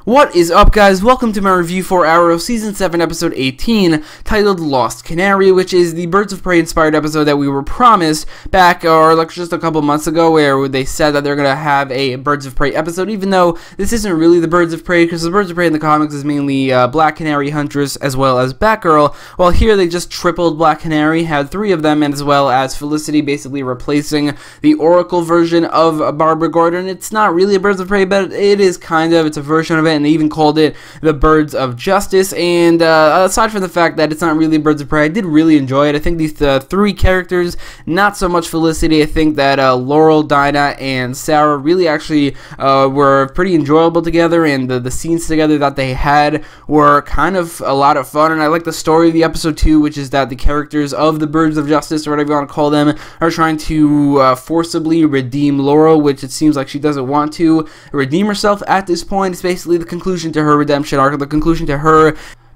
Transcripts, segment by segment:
What is up, guys? Welcome to my review for Arrow Season 7 Episode 18, titled Lost Canary, which is the Birds of Prey inspired episode that we were promised back, or like just a couple months ago, where they said that they're going to have a Birds of Prey episode, even though this isn't really the Birds of Prey, because the Birds of Prey in the comics is mainly Black Canary, Huntress, as well as Batgirl, while here they just tripled Black Canary, had 3 of them, and as well as Felicity, basically replacing the Oracle version of Barbara Gordon. It's not really a Birds of Prey, but it is kind of, it's a version of it, and they even called it the Birds of Justice. And aside from the fact that it's not really Birds of Prey, I did really enjoy it. I think these 3 characters, not so much Felicity. I think that Laurel, Dinah, and Sarah really actually were pretty enjoyable together, and the scenes together that they had were kind of a lot of fun. And I like the story of the episode too, which is that the characters of the Birds of Justice, or whatever you want to call them, are trying to forcibly redeem Laurel, which it seems like she doesn't want to redeem herself at this point. It's basically the conclusion to her redemption arc, the conclusion to her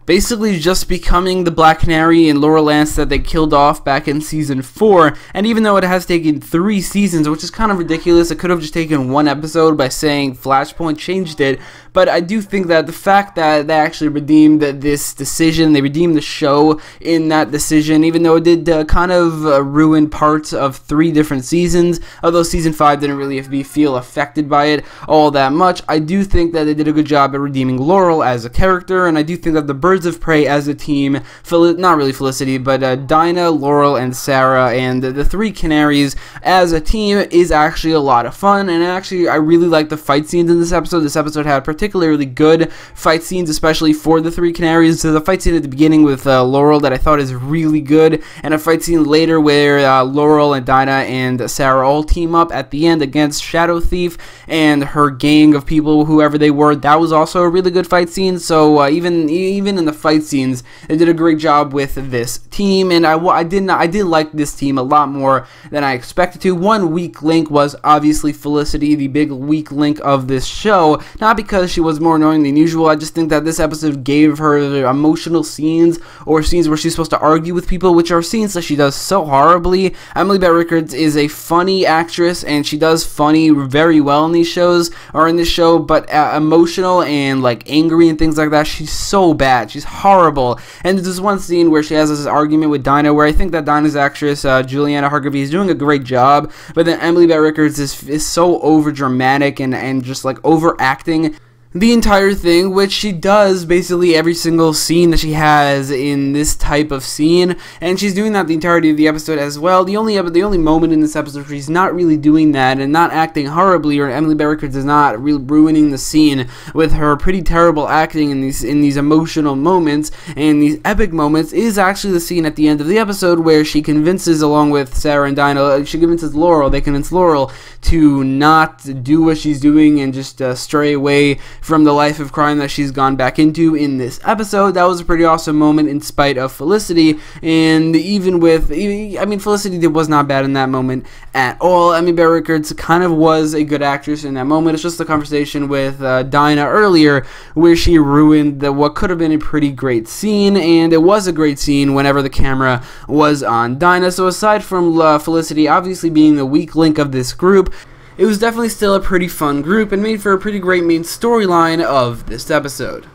basically just becoming the Black Canary and Laurel Lance that they killed off back in Season 4, and even though it has taken 3 seasons, which is kind of ridiculous, it could have just taken 1 episode by saying Flashpoint changed it, but I do think that the fact that they actually redeemed this decision, they redeemed the show in that decision, even though it did kind of ruin parts of 3 different seasons, although Season 5 didn't really feel affected by it all that much, I do think that they did a good job at redeeming Laurel as a character, and I do think that the Birds of Prey as a team, not really Felicity, but Dinah, Laurel, and Sarah, and the 3 Canaries as a team is actually a lot of fun. And actually, I really like the fight scenes in this episode. This episode had particularly good fight scenes, especially for the 3 Canaries. So the fight scene at the beginning with Laurel that I thought is really good, and a fight scene later where Laurel and Dinah and Sarah all team up at the end against Shadow Thief and her gang of people, whoever they were. That was also a really good fight scene. So even in the fight scenes, they did a great job with this team, and I did like this team a lot more than I expected to. One weak link was obviously Felicity, the big weak link of this show, not because she was more annoying than usual. I just think that this episode gave her emotional scenes, or scenes where she's supposed to argue with people, which are scenes that she does so horribly. Emily Beth Rickards is a funny actress, and she does funny very well in these shows, or in this show, but emotional and like angry and things like that, she's so bad. She's horrible. And there's this one scene where she has this argument with Dinah, where I think that Dinah's actress, Juliana Hargreaves, is doing a great job, but then Emily Beth Rickards is so over dramatic and just like overacting the entire thing, which she does basically every single scene that she has in this type of scene, and she's doing that the entirety of the episode as well. The only moment in this episode where she's not really doing that and not acting horribly, or Emily Beth Rickards is not really ruining the scene with her pretty terrible acting in these emotional moments and these epic moments, is actually the scene at the end of the episode where she convinces, along with Sarah and Dinah, she convinces Laurel, they convince Laurel to not do what she's doing and just stray away from the life of crime that she's gone back into in this episode. That was a pretty awesome moment in spite of Felicity, and I mean, Felicity was not bad in that moment at all. Emily Beth Rickards kind of was a good actress in that moment. It's just the conversation with Dinah earlier where she ruined what could have been a pretty great scene, and it was a great scene whenever the camera was on Dinah. So aside from Felicity obviously being the weak link of this group, it was definitely still a pretty fun group and made for a pretty great main storyline of this episode.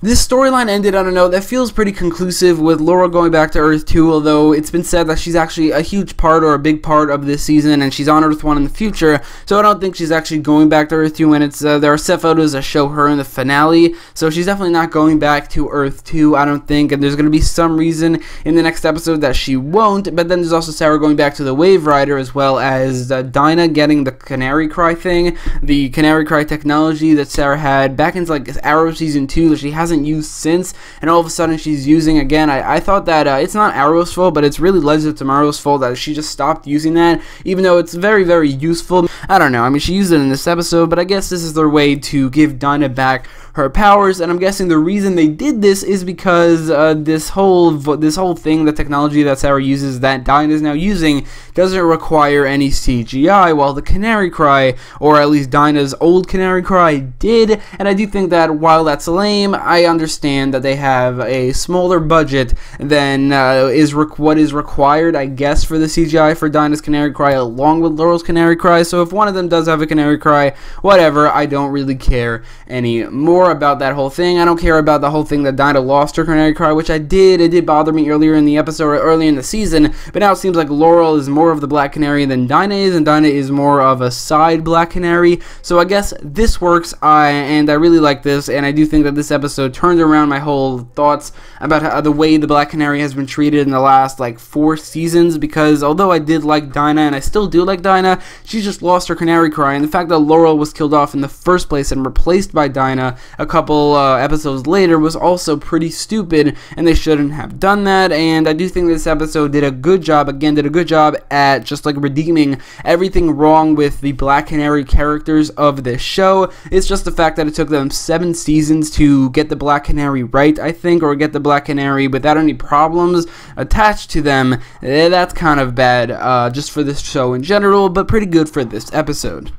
This storyline ended on a note that feels pretty conclusive, with Laurel going back to Earth 2, although it's been said that she's actually a huge part, or a big part, of this season, and she's on Earth 1 in the future, so I don't think she's actually going back to Earth 2, and there are set photos that show her in the finale, so she's definitely not going back to Earth 2, I don't think, and there's going to be some reason in the next episode that she won't. But then there's also Sarah going back to the Wave Rider, as well as Dinah getting the Canary Cry thing, the Canary Cry technology that Sarah had back in like Arrow Season 2 that she hasn't used since, and all of a sudden she's using again. I thought that it's not Arrow's fault, but it's really Legends of Tomorrow's fault that she just stopped using that, even though it's very, very useful. I don't know, I mean, she used it in this episode, but I guess this is their way to give Dinah back her powers, and I'm guessing the reason they did this is because this whole thing, the technology that Sarah uses, that Dinah is now using, doesn't require any CGI, while the Canary Cry, or at least Dinah's old Canary Cry, did. And I do think that while that's lame, I understand that they have a smaller budget than what is required, I guess, for the CGI for Dinah's Canary Cry along with Laurel's Canary Cry. So if one of them does have a Canary Cry, whatever, I don't really care anymore about that whole thing. I don't care about the whole thing that Dinah lost her Canary Cry, which it did bother me earlier in the episode, or early in the season, but now it seems like Laurel is more of the Black Canary than Dinah is, and Dinah is more of a side Black Canary. So I guess this works, and I really like this, and I do think that this episode turned around my whole thoughts about how the way the Black Canary has been treated in the last like 4 seasons, because although I did like Dinah, and I still do like Dinah, she just lost her Canary Cry, and the fact that Laurel was killed off in the first place and replaced by Dinah a couple episodes later was also pretty stupid, and they shouldn't have done that. And I do think this episode did a good job at just like redeeming everything wrong with the Black Canary characters of this show. It's just the fact that it took them 7 seasons to get the Black Canary right, I think, or get the Black Canary without any problems attached to them. That's kind of bad just for this show in general, but pretty good for this episode.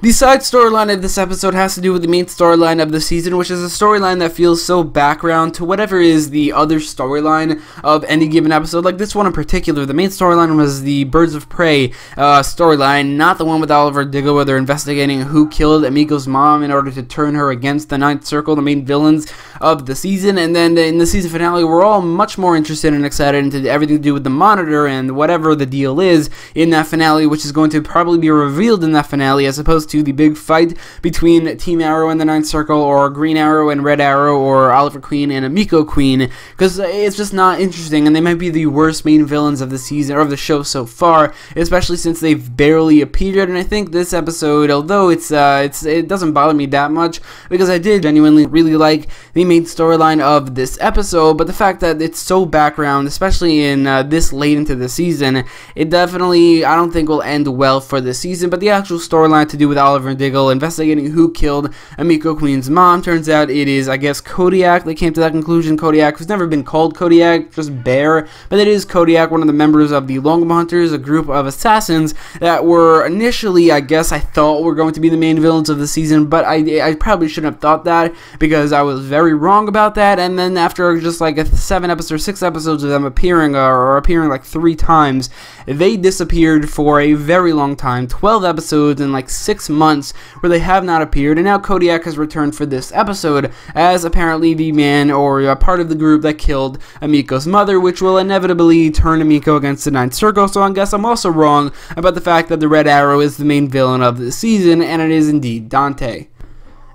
The side storyline of this episode has to do with the main storyline of the season, which is a storyline that feels so background to whatever is the other storyline of any given episode. Like this one in particular, the main storyline was the Birds of Prey storyline, not the one with Oliver Diggle where they're investigating who killed Emiko's mom in order to turn her against the Ninth Circle, the main villains of the season. And then in the season finale, we're all much more interested and excited into everything to do with the Monitor and whatever the deal is in that finale, which is going to probably be revealed in that finale, as opposed to the big fight between Team Arrow and the Ninth Circle, or Green Arrow and Red Arrow, or Oliver Queen and Emiko Queen, because it's just not interesting, and they might be the worst main villains of the season, or of the show so far, especially since they've barely appeared. And I think this episode, although it doesn't bother me that much, because I did genuinely really like the main storyline of this episode, but the fact that it's so background, especially in this late into the season, it definitely, I don't think will end well for this season. But the actual storyline to do with Oliver Diggle investigating who killed Emiko Queen's mom, turns out it is, I guess, Kodiak. They came to that conclusion. Kodiak, who's never been called Kodiak, just Bear, but it is Kodiak, one of the members of the Longbow Hunters, a group of assassins that were initially, I guess, I thought were going to be the main villains of the season, but I probably shouldn't have thought that, because I was very wrong about that. And then after just like 6 episodes of them appearing, or appearing like 3 times, they disappeared for a very long time, 12 episodes in like 6 months where they have not appeared, and now Kodiak has returned for this episode as apparently the man, or a part of the group that killed Emiko's mother, which will inevitably turn Emiko against the Ninth Circle. So I guess I'm also wrong about the fact that the Red Arrow is the main villain of the season, and it is indeed Dante.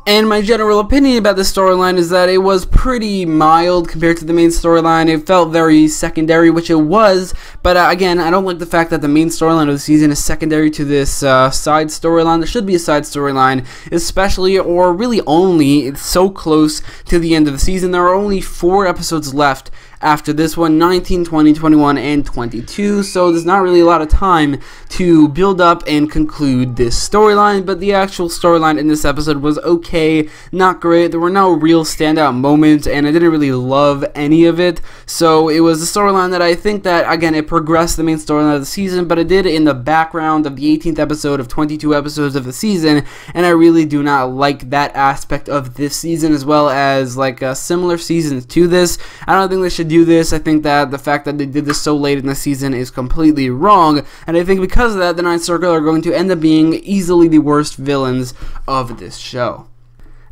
And my general opinion about this storyline is that it was pretty mild compared to the main storyline. It felt very secondary, which it was, but again, I don't like the fact that the main storyline of the season is secondary to this side storyline. There should be a side storyline, especially, or really only, it's so close to the end of the season. There are only 4 episodes left after this one, 19, 20, 21, and 22, so there's not really a lot of time to build up and conclude this storyline. But the actual storyline in this episode was okay, not great. There were no real standout moments, and I didn't really love any of it, so it was a storyline that I think that, again, it progressed the main storyline of the season, but it did in the background of the 18th episode of 22 episodes of the season, and I really do not like that aspect of this season, as well as like similar seasons to this. I don't think they should do this. I think that the fact that they did this so late in the season is completely wrong, and I think because of that, the Ninth Circle are going to end up being easily the worst villains of this show.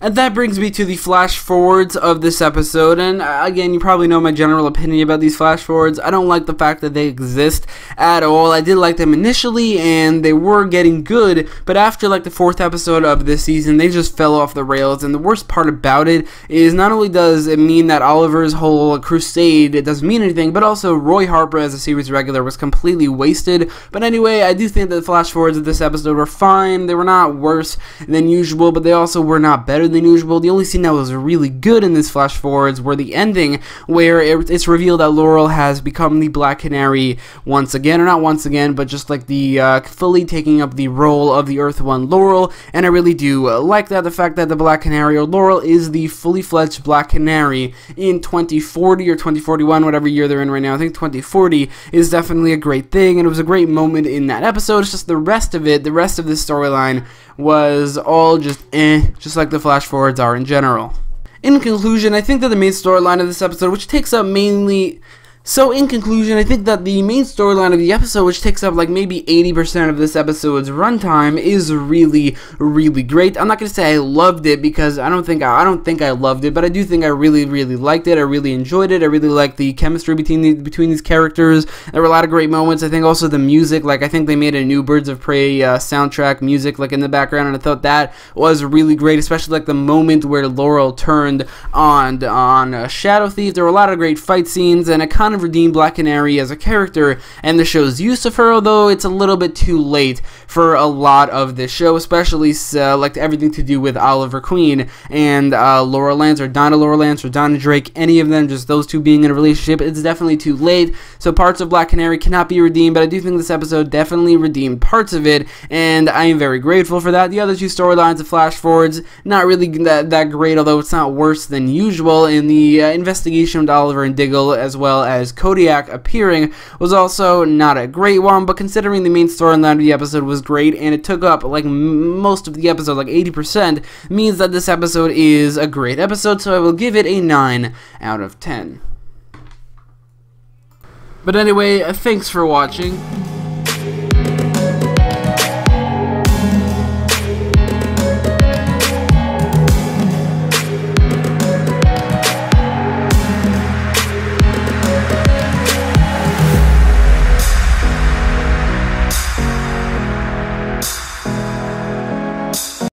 And that brings me to the flash forwards of this episode, and again, you probably know my general opinion about these flash forwards. I don't like the fact that they exist at all. I did like them initially, and they were getting good, but after like the 4th episode of this season, they just fell off the rails. And the worst part about it is not only does it mean that Oliver's whole crusade, it doesn't mean anything, but also Roy Harper as a series regular was completely wasted. But anyway, I do think that the flash forwards of this episode were fine. They were not worse than usual, but they also were not better than usual. The only scene that was really good in this flash forwards were the ending, where it's revealed that Laurel has become the Black Canary once again, or not once again, but just like the fully taking up the role of the Earth One Laurel, and I really do like that, the fact that the Black Canary, or Laurel, is the fully fledged Black Canary in 2040 or 2041, whatever year they're in right now. I think 2040 is definitely a great thing, and it was a great moment in that episode. It's just the rest of it, the rest of this storyline was all just just like the flash forwards are in general. In conclusion, I think that the main storyline of this episode, which takes up mainly... So, in conclusion, I think that the main storyline of the episode, which takes up like maybe 80% of this episode's runtime, is really, really great. I'm not gonna say I loved it, because I don't think I loved it, but I do think I really, really liked it. I really enjoyed it. I really liked the chemistry between these characters. There were a lot of great moments. I think also the music, like I think they made a new Birds of Prey soundtrack music like in the background, and I thought that was really great, especially like the moment where Laurel turned on Shadow Thief. There were a lot of great fight scenes, and it kind of redeemed Black Canary as a character and the show's use of her, although it's a little bit too late for a lot of this show, especially like everything to do with Oliver Queen and Laura Lance, or Donna Laura Lance, or Donna Drake, any of them, just those two being in a relationship. It's definitely too late, so parts of Black Canary cannot be redeemed, but I do think this episode definitely redeemed parts of it, and I am very grateful for that. The other two storylines of flash forwards, not really that great, although it's not worse than usual, and the investigation with Oliver and Diggle, as well as Kodiak appearing, was also not a great one, but considering the main storyline of the episode was great, and it took up like most of the episode, like 80%, means that this episode is a great episode, so I will give it a 9 out of 10. But anyway, thanks for watching.